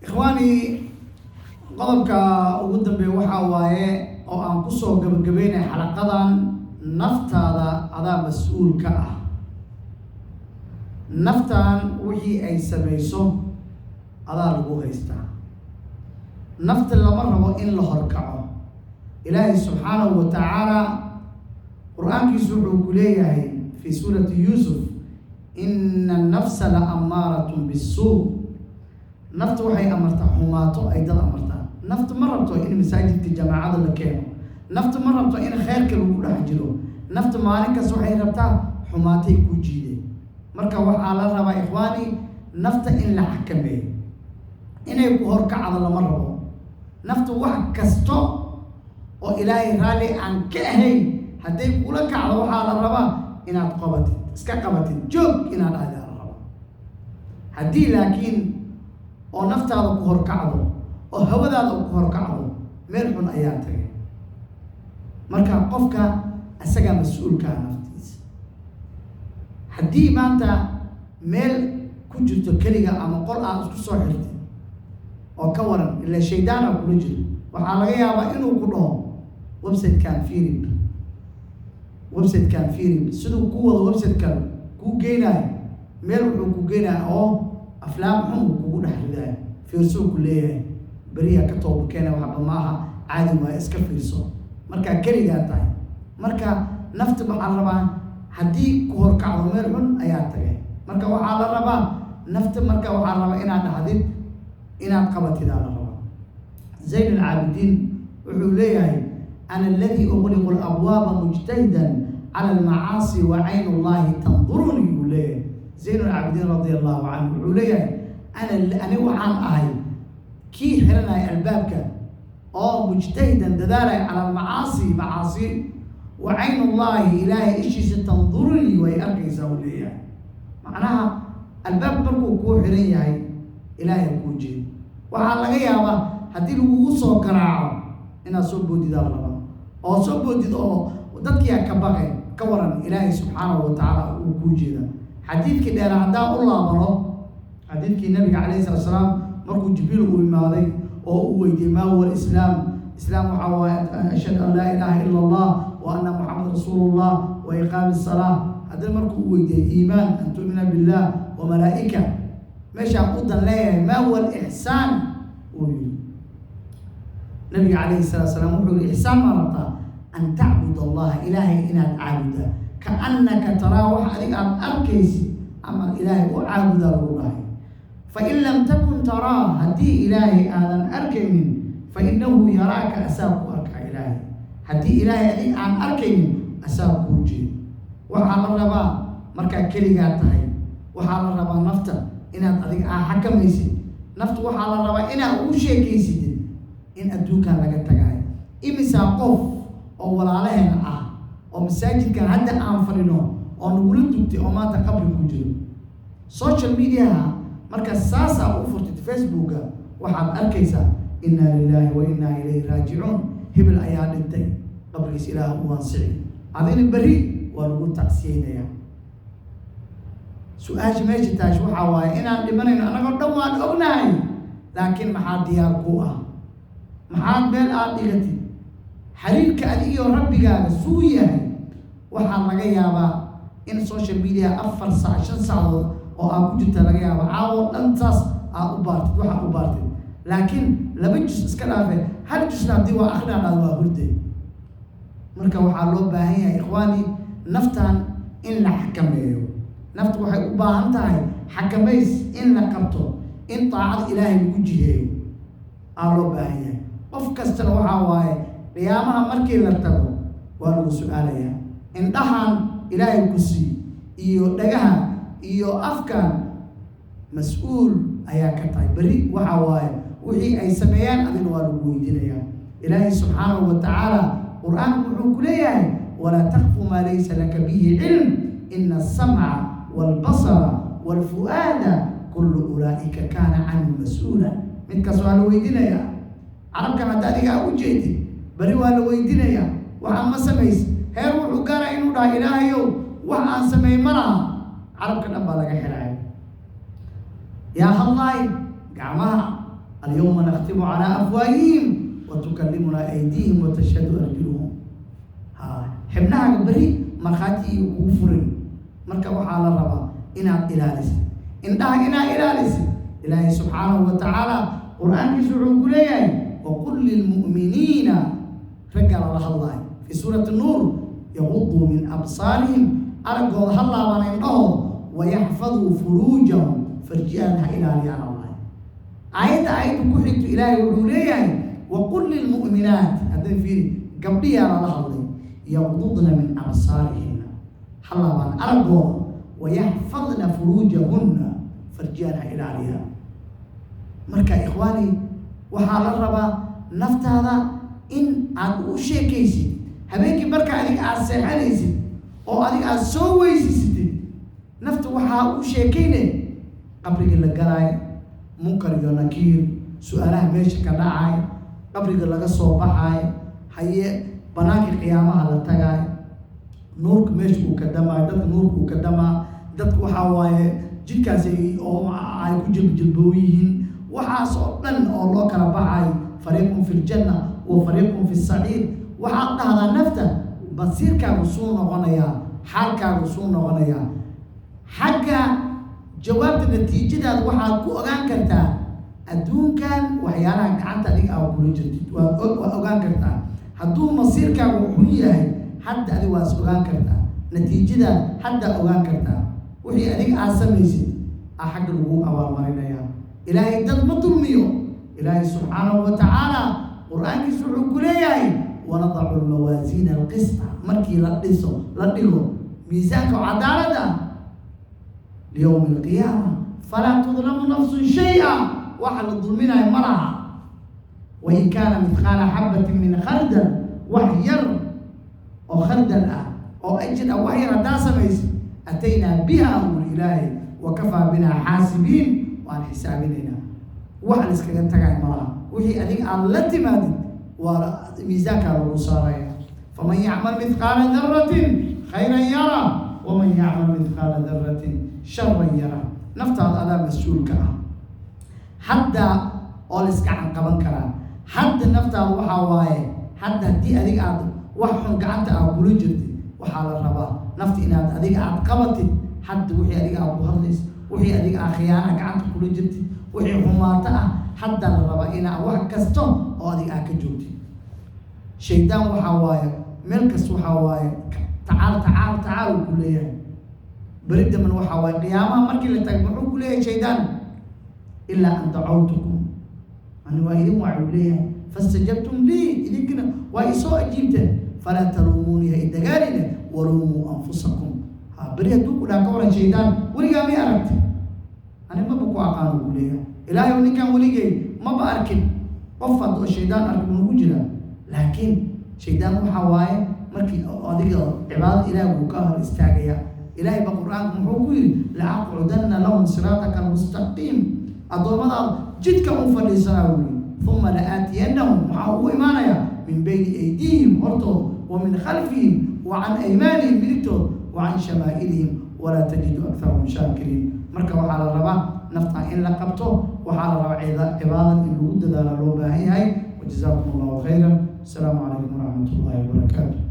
إخواني qodobka ugu dambeeya waxa waaye oo aan ku soo gabagabeynay xalaqadan naftaada adaa mas'uul ka ah naftan wixii ay samayso adaa lagu haystaa nafta lama rabo in la horkaco ilaahay subxaanahu wa tacaala qur-aankiisu wuxuu ku leeyahay fi suurati yuusuf ina annafsa la ammaaratun bisuu nafta waxay amartaa xumaato ay dad amartaa nafta ma rabto in masaajidka jamaacada la keeno nafta ma rabto in khayrka lagu dhex jiro nafta maalin kasta waxay rabtaa xumaatay ku jiideen marka waxaa la rabaa ikhwaani nafta in la xakameeyo inay ku horkacdo lama rabo nafta wax kasto oo ilaahay raalli aan ka ahayn hadday kula kacdo waxaa la rabaa inaad qabatid iska qabatid joog inaad aadaa la rabaa haddii laakiin oo naftaada ku horkacdo oo hawadaada ku horkacdo meel xun ayaa tagay marka qofka asaga mas'uulka naftiisa haddii maanta meel ku jirto keliga ama qol aad isku soo xirtay oo ka waran ilaa shaydaana kula jiro waxaa laga yaabaa inuu ku dhaho website-kan fiiri siduu ku wado website-kan kuu geynayo meel wuxuu ku geynayo oo aflaam xun uu kugu dhex ridayo fiirsuu ku leeyahay beriyaa ka tooba keena waxba maaha caadi waa iska fiirso markaa keligaa tahay marka nafta waxaa la rabaa haddii ku horkacdo meel xun ayaa tagay marka waxaa la rabaa nafta marka waxaa la rabaa inaad dhahdid inaad qabatidaa la rabaa zayn alcaabidiin wuxuu leeyahay ana aladii uqliqu alabwaaba mujtahidan cala almacaasi wa caynu llahi tanduruni buu leeyahay zayn alcaabidiin radia allahu canhu wuxuu leeyahay ani waxaan ahay kii xiranaya albaabka oo mujtahidan dadaalaya cala macaasi wa caynu llahi ilaahay ishiisa tanduruni way arkaysaa uu leeyahay macnaha albaab markuu kuu xiran yahay ilaahay kuu jeedo waxaa laga yaabaa haddii lagugu soo garaaco inaad soo boodidaa la rabaa oo soo boodid oo dadkiia ka baqay ka waran ilaahay subxaanahu wa tacaala uu kuu jeeda xadiidkii dheer haddaan u laabano xadiidkii nabiga calayhi salatu salaam markuu jibriil uu imaaday oo uu weydiiyey maa huwa alislaam islaam waxaa waaye ashhadu an laa ilaaha ila allah wa anna muxamad rasuulullah wa iqaami salaa haddana markuu u weydiiyey iimaan an tu'mina billah wa malaa'ika meeshaan u dan leeyahay maa huwa alixsaan uu yidhi nabiga calayhi salatu salaam wuxuu yihi ixsaan maa rabtaa an tacbud allaha ilaahay inaad caabuda kaannaka taraa wax adiga aad arkaysid ama ilaahay u caabudaa lagu dhahay fain lam takun taraa haddii ilaahay aadan arkaynin fainahu yaraaka asaab ku arkaa ilaahay haddii ilaahay adig aan arkaynin asaab kuu jeedo waxaa la rabaa markaa keligaa tahay waxaa la rabaa nafta inaad adig xakamaysid nafta waxaa la rabaa inaad ugu sheekaysidid in adduunkan laga tagaayo imisaa qof oo walaalaheen ah oo masaajidkan hadda aan fadhino oo nagula dugtay oo maanta qabri ku jiro social mediaha marka saasaa u furtid facebooka waxaad arkaysaa inna lillahi wa inna ilayhi raajicuun hebel ayaa dhintay qabrigiis ilaah u waansici adina beri waa lagu tacsiyeynayaa su-aasha meesha taash waxaa waaye inaan dhimanayno annagoo dhan waan ognahay laakiin maxaa diyaar ku ah maxaad meel aad dhigatid xiriirka adigiyo rabbigaaga suu yahay waxaa laga yaabaa in social media 4 saac 5 saacadood oo aad ku jirta laga yaaba caawo dhantaas aad u baartid waxaad u baartid laakiin 2 juz iska dhaafe hal juzna haddii waa akhrinaad waa hurde marka waxaa loo baahan yahay ikhwaani naftan in la xakameeyo naftu waxay u baahan tahay xakamays in la qabto in taacad ilaahay lagu jiheeyo aa loo baahan yahay qof kastana waxaa waaye qiyaamaha markii la tago waa lagu su-aalayaa indhahan ilaahay ku sii iyo dhagahan iyo afkan mas-uul ayaa ka tahay beri waxa waaye wixii ay sameeyaan adina waa lagu weydiinayaa ilaahay subxaanahu wa tacaala qur-aanku wuxuu ku leeyahay walaa takfu maa laysa laka bihi cilm ina asamca waalbasara waalfu'aada kullu ulaa'ika kaana canhu mas-uula midkaas waa la weydiinayaa carabkan hadda adigaa u jeedid beri waa la weydiinayaa waxaan ma samaysa heer wuxuu gaara inuu dhaha ilaahayow wax aan sameey ma laha carabka dhan baa laga xidhaya yaa hallaay gacmaha اليوم نختم على أفواههم وتكلمنا أيديهم وتشهد أرجلهم حبناها قبري مرخاتي وفرين مركب على الربا إنا إلالس إنها إنا إلالس إلهي سبحانه وتعالى قرآن يسوع قليل وقل للمؤمنين رجع الله في سورة النور يغضوا من أبصارهم أرجو الله ونعمهم ويحفظوا فروجهم فرجانها إلى ريان الله آية كحيت إلهي وقليل وقل للمؤمنات هذا في قبلي على الله يغضضن من أبصارهن حلا بان أرجو ويحفظن فروجهن فرجانها إلى ريان مركا إخواني وحال الربا نفت هذا إن عدو شيء كيسي هبيكي بركة عليك عالسيحانيسي أو عليك عالسوويسي نفت وحاو شيء كيني قبرك اللي قراي منكر ونكير سؤالها ميشا كداعي قبرك اللي صوبحاي هي بناك قيامها لتقاي نورك ميشك وكدما دك نورك وكدما دك وحاواي جيكا زي أو عاي كجل جلبويين وحاصل لن الله كربعاي فريق في الجنة وفريق في السعير وحق هذا نفته بصير كرسول غنيا حال كرسول غنيا حاجة جواب النتيجة ده وحق أوغان كرتا الدون كان وحيانا عن طريق أو بروجكت وأوغان كرتا هدون مصير كوحية حد أدواس أوغان كرتا نتيجة ده حد أوغان كرتا وحي أديك أسميسي أحد الوقوع أول مرينا إلهي دل مطلميو إلهي سبحانه وتعالى قرآن يسوع كلياي ونضع الموازين القسط مركي لديسو ميزانك عدالة ليوم القيامة فلا تظلم نفس شيئا وحل الظلمين مرها وإن كان مثقال حبة من خردل وحير أو خردل أو أجل أو وحير داسميس أتينا بها أمر إلهي وكفى بنا حاسبين وعن حسابنا وحل اسكاكا تقعي مرها وهي أديك التي مادت وميزاك الوصارية فمن يعمل مثقال ذرة خيرا يرى ومن يعمل مثقال ذرة شرا يرى نفترض على مسؤول كرا حتى أولسك عن قبل كرا حتى نفترض وحاواي حتى دي أديك عاد وحن قعدت أقول جدي وحال الربا نفتي إن أديك عاد قبلت حتى وحي أديك أبو هرنس وحي أديك أخيانا قعدت أقول جدي وحي هماتا حتى الربا إنا واحد كستون أو أديك أكجوتي شيطان وحواي ملكس وحواي تعال تعال تعال كلية برد من وحواي قيامة مركي اللي تجمعوا كلية شيطان إلا أن دعوتكم أنا وإذن وعليها فاستجبتم لي إذن كنا وإيسو أجيبته فلا تلوموني هيدا قالنا ولوموا أنفسكم بريد دوك ولا كورا شيطان ولقامي أردت أنا ما بقوا أقانوا كلية إلهي وني كان ولقي ما بأركب قفض الشيطان أركب من وجهه لكن شيطان وحواي مركي أديك عباد إلهي وكهر استاجيا إلهي بقرآن محوكي لأقعدن لهم صراطك المستقيم أضرب جدك مفلساوي ثم لآتينهم محاو إيمانيا من بين أيديهم هرتو ومن خلفهم وعن أيمانهم ملتو وعن شمائلهم ولا تجد أكثرهم شاكرين مركب على الربا نفتح إن لقبته وحال ربا عبادة الوجود ذا لو باهي وجزاكم الله خيرا السلام عليكم ورحمة الله وبركاته